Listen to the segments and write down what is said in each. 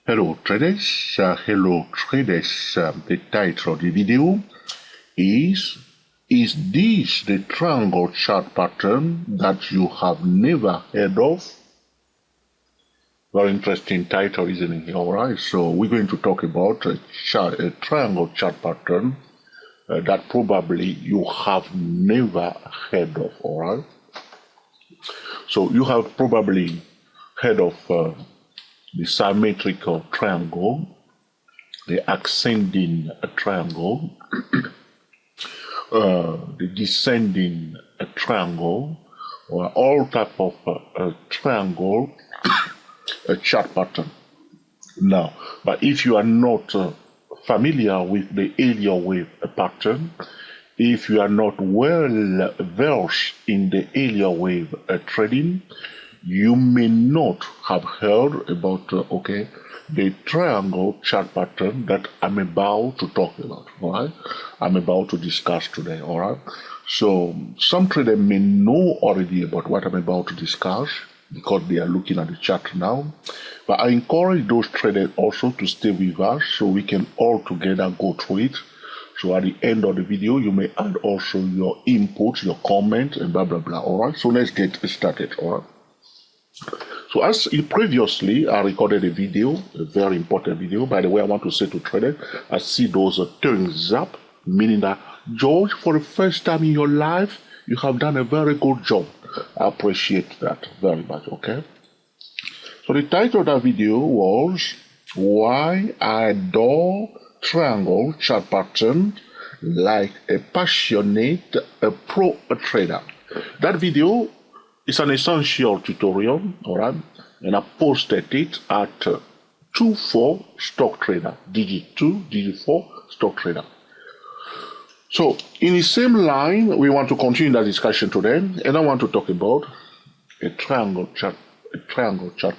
Hello traders, the title of the video is this the triangle chart pattern that you have never heard of? Very interesting title, isn't it? Alright, so we're going to talk about a triangle chart pattern that probably you have never heard of, alright? So you have probably heard of the symmetrical triangle, the ascending triangle, the descending triangle, or all type of triangle chart pattern. Now, but if you are not familiar with the Elliott wave pattern, if you are not well versed in the Elliott wave trading, you may not have heard about the triangle chart pattern that I'm about to talk about. All right, I'm about to discuss today. All right, so some traders may know already about what I'm about to discuss because they are looking at the chart now. But I encourage those traders also to stay with us so we can all together go through it. So at the end of the video, you may add also your input, your comment, and blah blah blah. All right, so let's get started. All right. So as previously, I recorded a video, a very important video. By the way, I want to say to traders, I see those thumbs up, meaning that, George, for the first time in your life, you have done a very good job. I appreciate that very much, okay? So the title of that video was, Why I Adore Triangle Chart Pattern Like a Passionate Pro Trader. That video is an essential tutorial, all right? And I posted it at 24 Stock Trader, digit 2, digit 4 Stock Trader. So in the same line, we want to continue that discussion today, and I want to talk about a triangle chart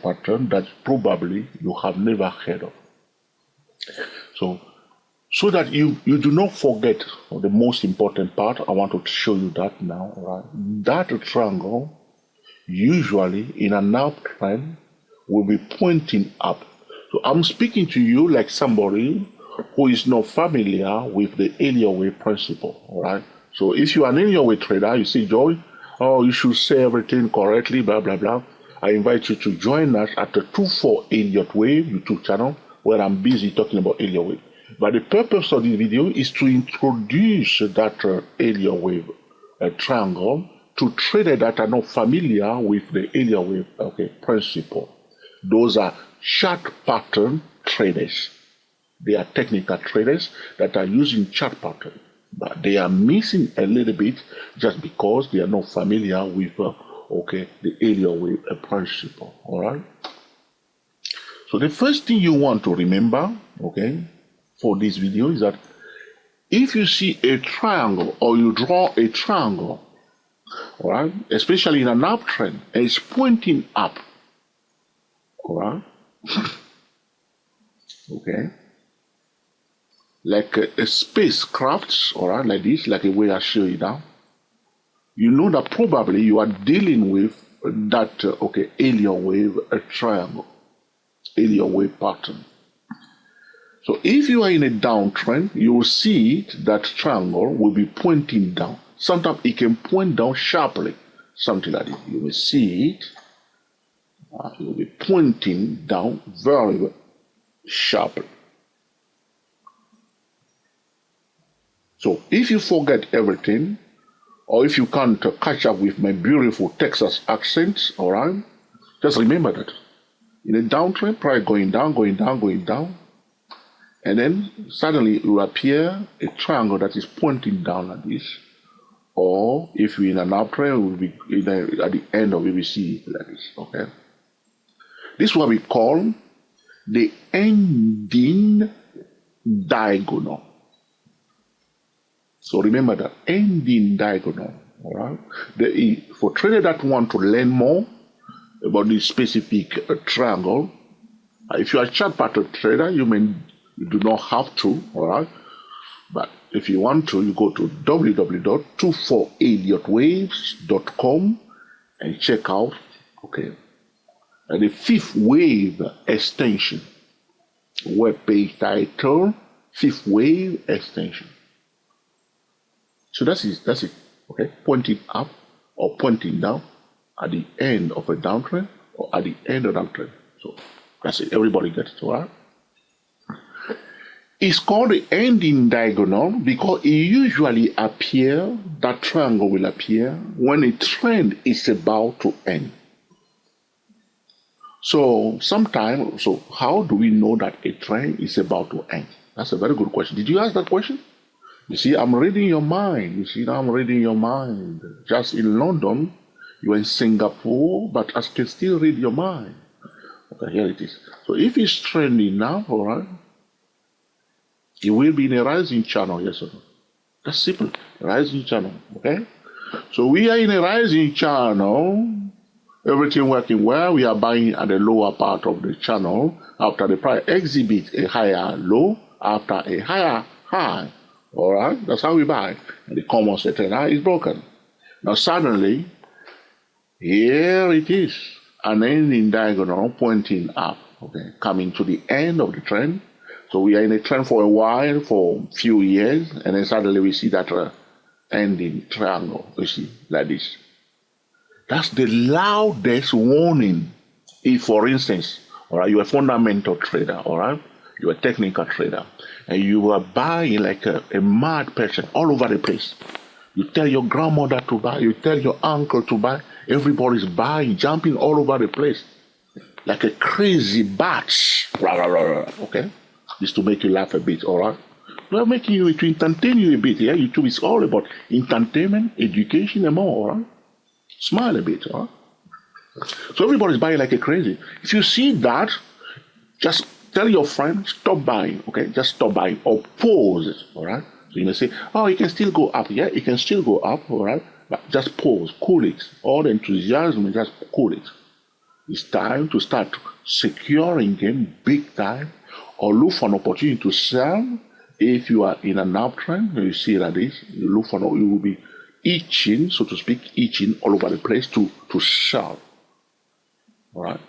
pattern that probably you have never heard of. So that you do not forget the most important part, I want to show you that now, all right? That triangle usually in an uptrend will be pointing up. So I'm speaking to you like somebody who is not familiar with the Elliott wave principle, all right? So if you are an Elliott wave trader, you say, Joy, oh, you should say everything correctly, blah, blah, blah. I invite you to join us at the 24 Elliott Wave YouTube channel where I'm busy talking about Elliott wave. But the purpose of this video is to introduce that Elliott wave triangle to traders that are not familiar with the Elliott wave principle. Those are chart pattern traders. They are technical traders that are using chart pattern, but they are missing a little bit just because they are not familiar with the Elliott wave principle. All right. So the first thing you want to remember, for this video is that if you see a triangle or you draw a triangle, all right, especially in an uptrend, and it's pointing up, all right, like a spacecraft, all right, like this, like the way I show you now, you know that probably you are dealing with that, Elliott wave triangle, Elliott wave pattern. So if you are in a downtrend, you will see that triangle will be pointing down. Sometimes it can point down sharply, something like this. You will see it. It will be pointing down very sharply. So if you forget everything, or if you can't catch up with my beautiful Texas accents, all right, just remember that. In a downtrend, probably going down, going down, going down, and then suddenly it will appear a triangle that is pointing down like this. Or if you're in an uptrend, it will be at the end of it, we see it like this, okay? This is what we call the ending diagonal. So remember that ending diagonal, all right? For traders that want to learn more about this specific triangle, if you are a chart pattern trader, you do not have to, all right? But if you want to, you go to www.24elliottwaves.com and check out, the fifth wave extension. web page title, fifth wave extension. So that's it. Okay, pointing up or pointing down at the end of a downtrend or at the end of downtrend. So that's it. Everybody gets it, all right? It's called the ending diagonal because it usually appears, that triangle will appear when a trend is about to end. So how do we know that a trend is about to end? That's a very good question. Did you ask that question? You see, I'm reading your mind. You see, I'm reading your mind. Just in London, you're in Singapore, but I can still read your mind. Okay, here it is. So if it's trending now, all right, it will be in a rising channel, yes or no? That's simple. Rising channel, okay? So we are in a rising channel. Everything working well. We are buying at the lower part of the channel after the price exhibits a higher low after a higher high. All right, that's how we buy. And the common setting high is broken. Now suddenly, here it is, an ending diagonal pointing up. Okay, coming to the end of the trend. So we are in a trend for a while, for a few years, and then suddenly we see that ending triangle. You see, like this. That's the loudest warning. If, for instance, all right, you're a fundamental trader, all right, you're a technical trader, and you are buying like a mad person all over the place. You tell your grandmother to buy, you tell your uncle to buy, everybody's buying, jumping all over the place, like a crazy batch. Okay, just to make you laugh a bit, all right. We're making you to entertain you a bit. Yeah, YouTube is all about entertainment, education, and more, all right. Smile a bit, huh? So everybody's buying like a crazy. If you see that, just tell your friend, stop buying, okay? Just stop buying or pause it, all right? So you may say, oh, it can still go up. Yeah, it can still go up, all right? But just pause, cool it. All the enthusiasm, just cool it. It's time to start securing them big time or look for an opportunity to sell. If you are in an uptrend, you see like this, you look for, you will be itching, so to speak, itching all over the place to sell. All right?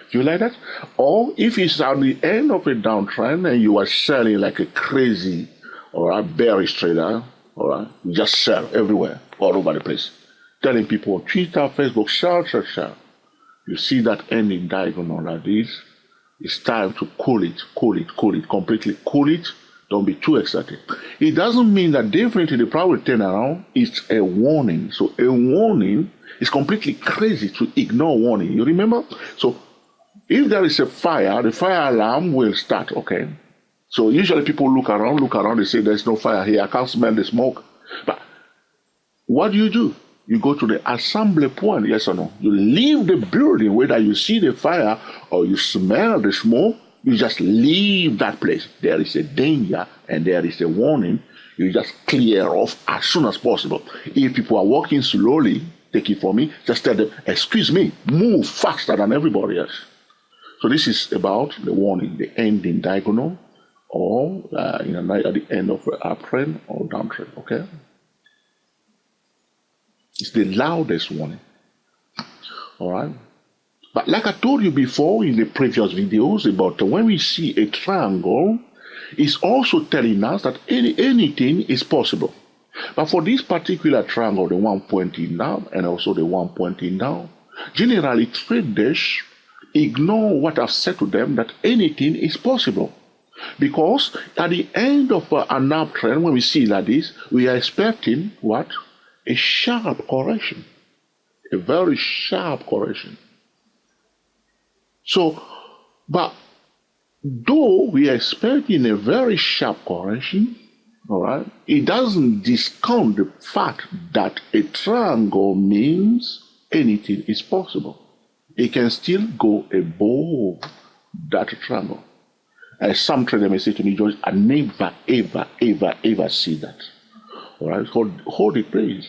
You like that? Or if it's at the end of a downtrend and you are selling like a crazy, all right, bearish trader, all right, you just sell everywhere, all over the place, telling people on Twitter, Facebook, sell. You see that ending diagonal like this, it's time to cool it, completely cool it. Don't be too excited. It doesn't mean that definitely the price will turn around. It's a warning. So a warning is completely crazy to ignore warning. You remember? So if there is a fire, the fire alarm will start, okay? So usually people look around, they say there's no fire here. I can't smell the smoke. But what do? You go to the assembly point, yes or no? You leave the building, whether you see the fire or you smell the smoke. You just leave that place. There is a danger and there is a warning. You just clear off as soon as possible. If people are walking slowly, take it from me, just tell them, excuse me, move faster than everybody else. So this is about the warning, the ending diagonal, or at the end of an uptrend or downtrend, okay? It's the loudest warning, all right? But like I told you before in the previous videos about when we see a triangle, it's also telling us that anything is possible. But for this particular triangle, the one pointing down and also the one pointing down, generally traders ignore what I've said to them that anything is possible. Because at the end of an uptrend, when we see like this, we are expecting what? A sharp correction. A very sharp correction. So, but though we are expecting a very sharp correction, all right, it doesn't discount the fact that a triangle means anything is possible. It can still go above that triangle. As some trader may say to me, George, I never, ever see that. All right, hold it, please.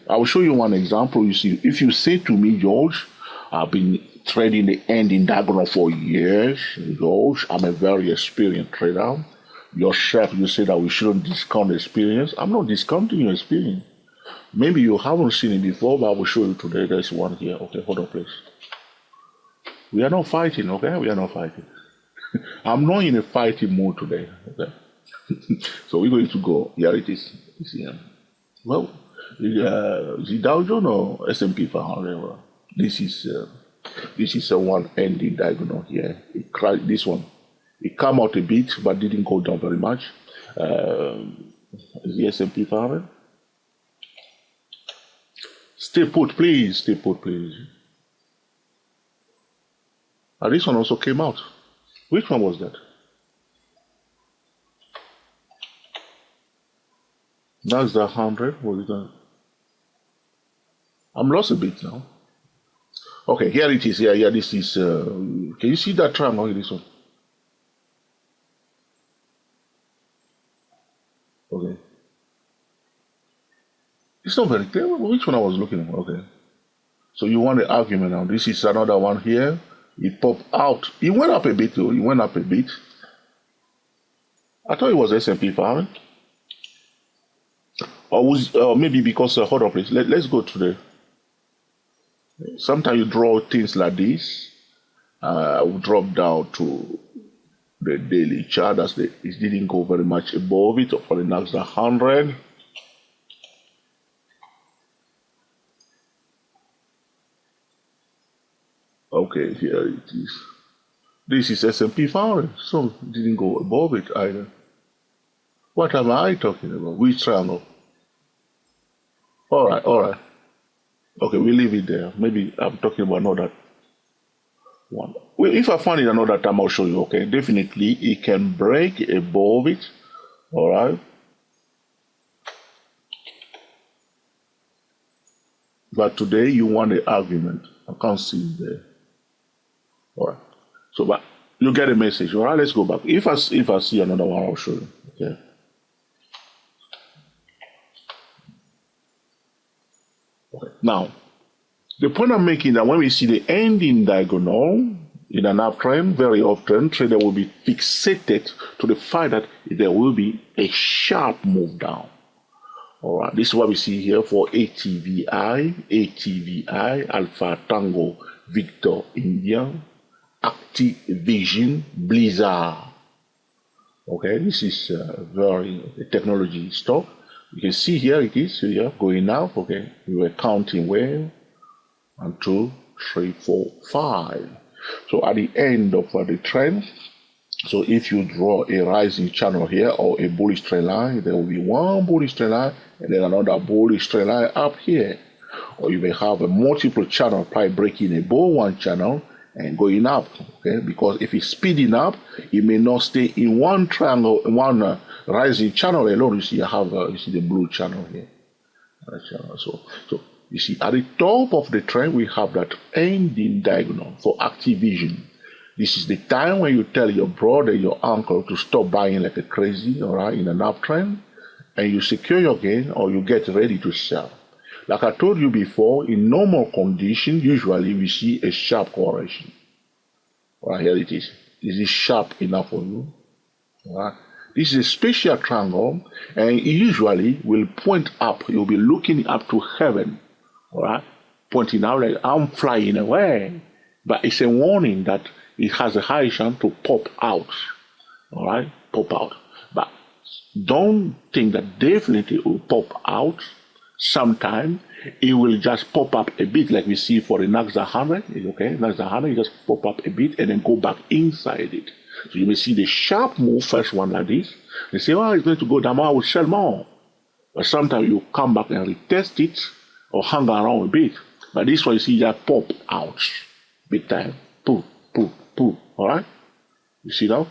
I will show you one example. You see, if you say to me, George, I've been trading the ending diagonal for years, George, I'm a very experienced trader. Yourself, you say that we shouldn't discount experience. I'm not discounting your experience. Maybe you haven't seen it before, but I will show you today. There's one here. Okay, hold on, please. We are not fighting, okay? We are not fighting. I'm not in a fighting mood today. Okay. So we're going to go. Here it is. You see, well, is it Dow Jones or S&P 500? This is a one ending diagonal here. This one, it came out a bit, but didn't go down very much. The S&P 500. Stay put, please. Stay put, please. And this one also came out. Which one was that? That's the 100. Was it that? I'm lost a bit now. Okay, here it is. Yeah, this is. Can you see that triangle in this one? Okay. It's not very clear. Which one I was looking at? Okay. So you want the argument now. This is another one here. It popped out. It went up a bit though. It went up a bit. I thought it was S&P 500. Or maybe because, hold on please. Let's go to the. Sometimes you draw things like this. I will drop down to the daily chart. It didn't go very much above it for the next 100. Okay, here it is. This is S&P 500, so it didn't go above it either. What am I talking about? Which triangle? All right. Okay, we leave it there. Maybe I'm talking about another one. Well, if I find it another time, I'll show you. Okay, definitely it can break above it. All right. But today you want the argument. I can't see it there. All right. So, but you get a message. All right. Let's go back. If I see another one, I'll show you. Okay. Okay. Now, the point I'm making that when we see the ending diagonal in an uptrend, very often trader will be fixated to the fact that there will be a sharp move down. All right, this is what we see here for ATVI, Alpha Tango Victor India, Activision Blizzard. Okay, this is very technology stock. You can see here it is here going up. Okay, we were counting where 1, 2, 3, 4, 5. So at the end of the trend, so if you draw a rising channel here or a bullish trend line, there will be one bullish trend line and then another bullish trend line up here. Or you may have a multiple channel probably breaking above one channel and going up. Okay, because if it's speeding up, it may not stay in one triangle, one rising channel alone. You see, you see the blue channel here. So you see, at the top of the trend, we have that ending diagonal for Activision. This is the time when you tell your brother, your uncle to stop buying like a crazy, all right, in an uptrend, and you secure your gain or you get ready to sell. Like I told you before, in normal conditions, usually we see a sharp correction. All right, here it is. Is it sharp enough for you? All right. This is a special triangle, and it usually will point up. You'll be looking up to heaven. All right, pointing out like I'm flying away, but it's a warning that it has a high chance to pop out. All right, pop out. But don't think that definitely it will pop out. Sometime it will just pop up a bit, like we see for the Nasdaq 100. Okay, Nasdaq 100 just pop up a bit and then go back inside it. So you may see the sharp move, first one like this. They say, oh, it's going to go down more, I will sell more. But sometimes you come back and retest it or hang around a bit. But this one you see that pop out big time. Poof, poof, poof. All right? You see now?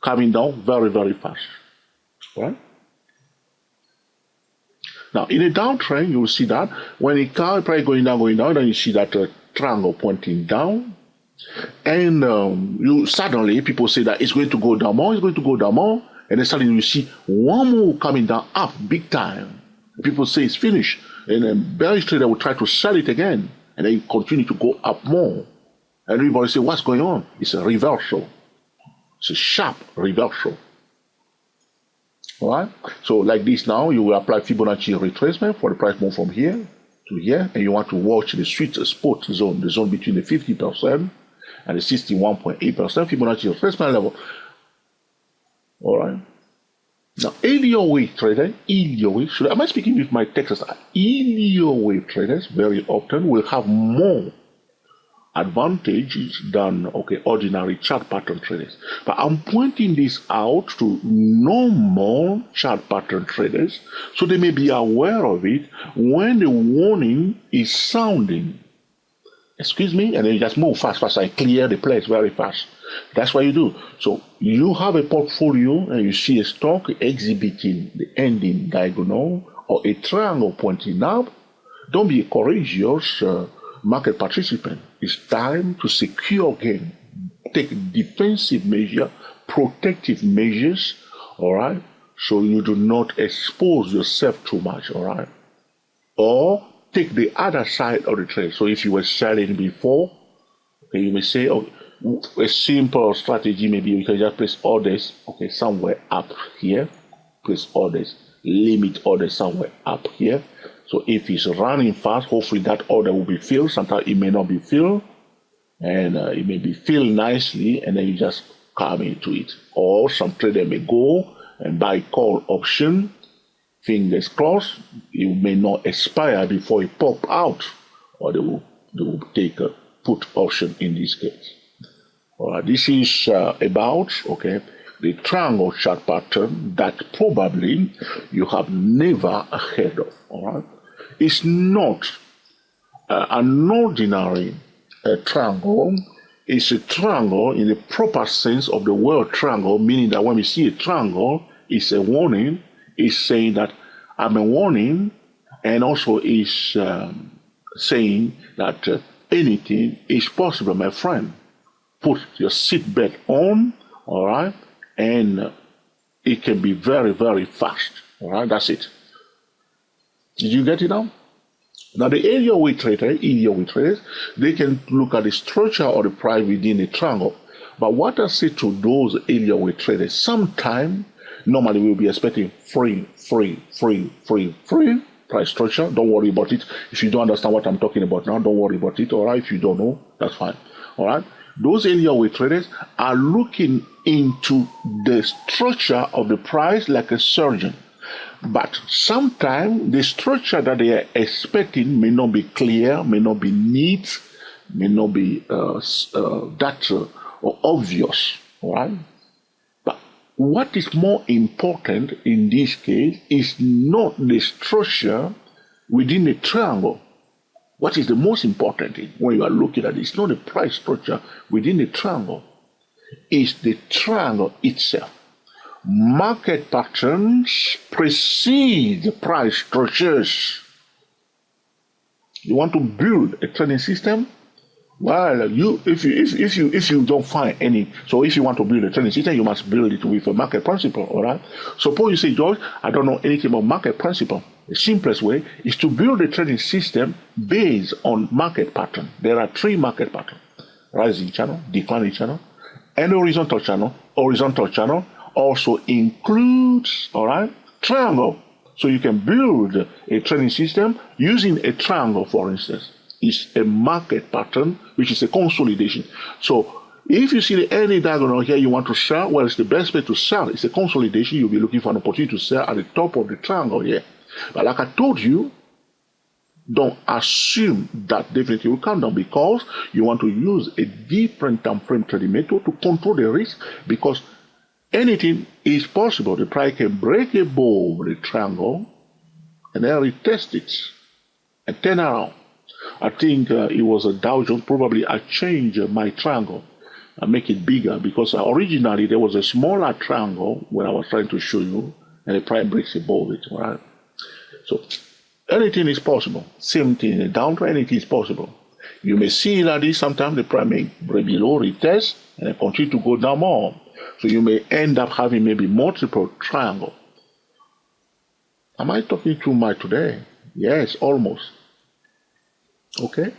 Coming down very, very fast. All right? Now, in a downtrend, you will see that when it comes probably going down, then you see that triangle pointing down. And you suddenly, people say that it's going to go down more, and then suddenly you see one more coming down up big time. People say it's finished, and then bearish trader will try to sell it again, and then you continue to go up more. And everybody say, what's going on? It's a reversal. It's a sharp reversal. All right. So like this now, you will apply Fibonacci retracement for the price move from here to here, and you want to watch the sweet spot zone, the zone between the 50% and the 61.8% Fibonacci retracement level. All right. Now, Elliott wave traders, am I speaking with my Texas? Elliott wave traders very often will have more advantages than ordinary chart pattern traders. But I'm pointing this out to normal chart pattern traders so they may be aware of it when the warning is sounding. Excuse me, and then you just move fast. I clear the place very fast. That's what you do. So you have a portfolio and you see a stock exhibiting the ending diagonal or a triangle pointing up. Don't be a courageous market participant. It's time to secure gain. Take defensive measure, protective measures, all right? So you do not expose yourself too much, all right? Or take the other side of the trade. So if you were selling before, you may say, a simple strategy maybe you can just place orders, somewhere up here, place orders, limit orders somewhere up here. So if it's running fast, hopefully that order will be filled. Sometimes it may not be filled, and it may be filled nicely, and then you just come into it. Or some trader may go and buy call option. Fingers crossed, it may not expire before it pop out, or they will take a put option in this case. All right, this is about the triangle chart pattern that probably you have never heard of. All right, it's not an ordinary triangle. It's a triangle in the proper sense of the word triangle, meaning that when we see a triangle, it's a warning. Is saying that I'm a warning, and also is saying that anything is possible, my friend. Put your seatbelt on, all right, and it can be very, very fast, all right. That's it. Did you get it now? Now, the Elliott wave traders, they can look at the structure of the price within the triangle. But what I say to those Elliott wave traders, sometimes normally we'll be expecting free price structure. Don't worry about it. If you don't understand what I'm talking about now, don't worry about it. All right. If you don't know, that's fine. All right. Those Elliott wave traders are looking into the structure of the price like a surgeon. But sometimes the structure that they are expecting may not be clear, may not be neat, may not be obvious. All right. What is more important in this case is not the structure within the triangle. What is the most important thing when you are looking at it? It's not the price structure within the triangle. It's the triangle itself. Market patterns precede the price structures. You want to build a trading system? Well, if you don't find any, so if you want to build a trading system, you must build it with a market principle, all right? Suppose you say, George, I don't know anything about market principle. The simplest way is to build a trading system based on market pattern. There are 3 market patterns: rising channel, declining channel, and horizontal channel. Horizontal channel also includes, all right, triangle. So you can build a trading system using a triangle, for instance. Is a market pattern, which is a consolidation. So if you see the early diagonal here, you want to sell, well, it's the best way to sell. It's a consolidation. You'll be looking for an opportunity to sell at the top of the triangle here. But like I told you, don't assume that definitely will come down, because you want to use a different time frame trading method to control the risk, because anything is possible. The price can break above the triangle and then retest it and turn around. I think it was a Dow Jones. Probably I changed my triangle and make it bigger, because originally there was a smaller triangle when I was trying to show you, and the price breaks above it, all right? So anything is possible. Same thing in a downtrend, anything is possible. You may see that sometimes the price may break below, retest, and continue to go down more. So you may end up having maybe multiple triangles. Am I talking too much today? Yes, almost. Okay,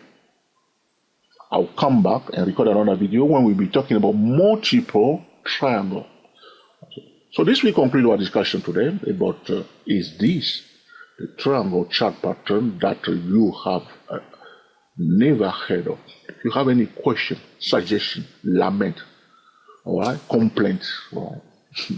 I'll come back and record another video when we'll be talking about multiple triangle. So this will conclude our discussion today about is this the triangle chart pattern that you have never heard of. If you have any question, suggestion, lament, all right, complaint, all right,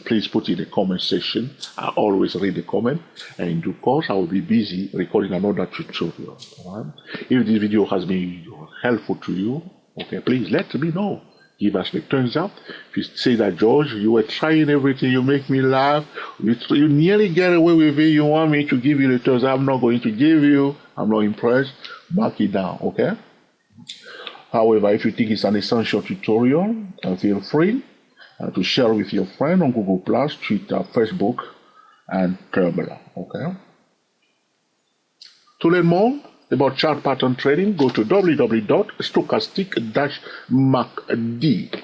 please put in the comment section. I always read the comment, and in due course, I will be busy recording another tutorial. All right? If this video has been helpful to you, okay, please let me know. Give us the thumbs up. If you say that, George, you were trying everything, you make me laugh, you nearly get away with it, you want me to give you the thumbs up, I'm not going to give you, I'm not impressed, mark it down, okay? However, if you think it's an essential tutorial, feel free to share with your friend on Google+, Twitter, Facebook, and Tumblr, okay? To learn more about chart pattern trading, go to www.stochastic-macd.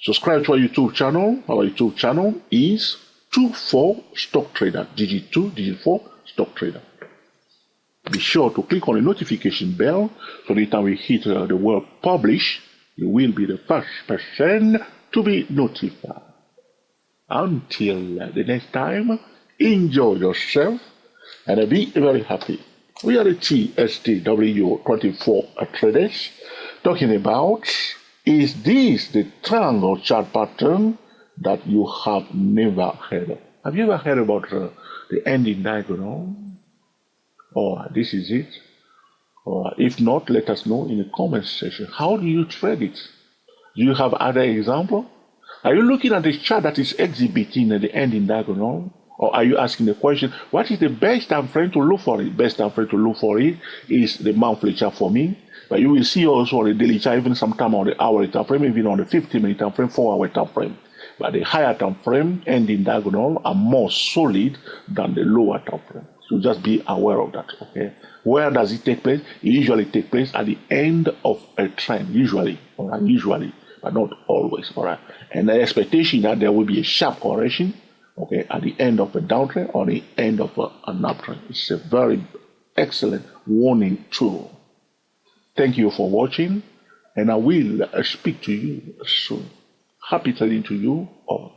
Subscribe to our YouTube channel. Our YouTube channel is 24 Stock Trader, digit 2, digit 4 Stock Trader. Be sure to click on the notification bell so the time we hit the word publish, you will be the first person to be notified. Until the next time, enjoy yourself and be very happy. We are the TSTW24 traders talking about, is this the triangle chart pattern that you have never heard of? Have you ever heard about the ending diagonal? Or this is it? Or if not, let us know in the comment section. How do you trade it? Do you have other example? Are you looking at the chart that is exhibiting the ending diagonal? Or are you asking the question, what is the best time frame to look for it? Best time frame to look for it is the monthly chart for me. But you will see also on the daily chart, even sometime on the hourly time frame, even on the 15-minute time frame, 4-hour time frame. But the higher time frame, ending diagonal, are more solid than the lower time frame. So just be aware of that, okay? Where does it take place? It usually takes place at the end of a trend, usually, all right? Usually, but not always, all right? And the expectation that there will be a sharp correction, okay, at the end of a downtrend or the end of an uptrend. It's a very excellent warning tool. Thank you for watching, and I will speak to you soon. Happy trading to you all.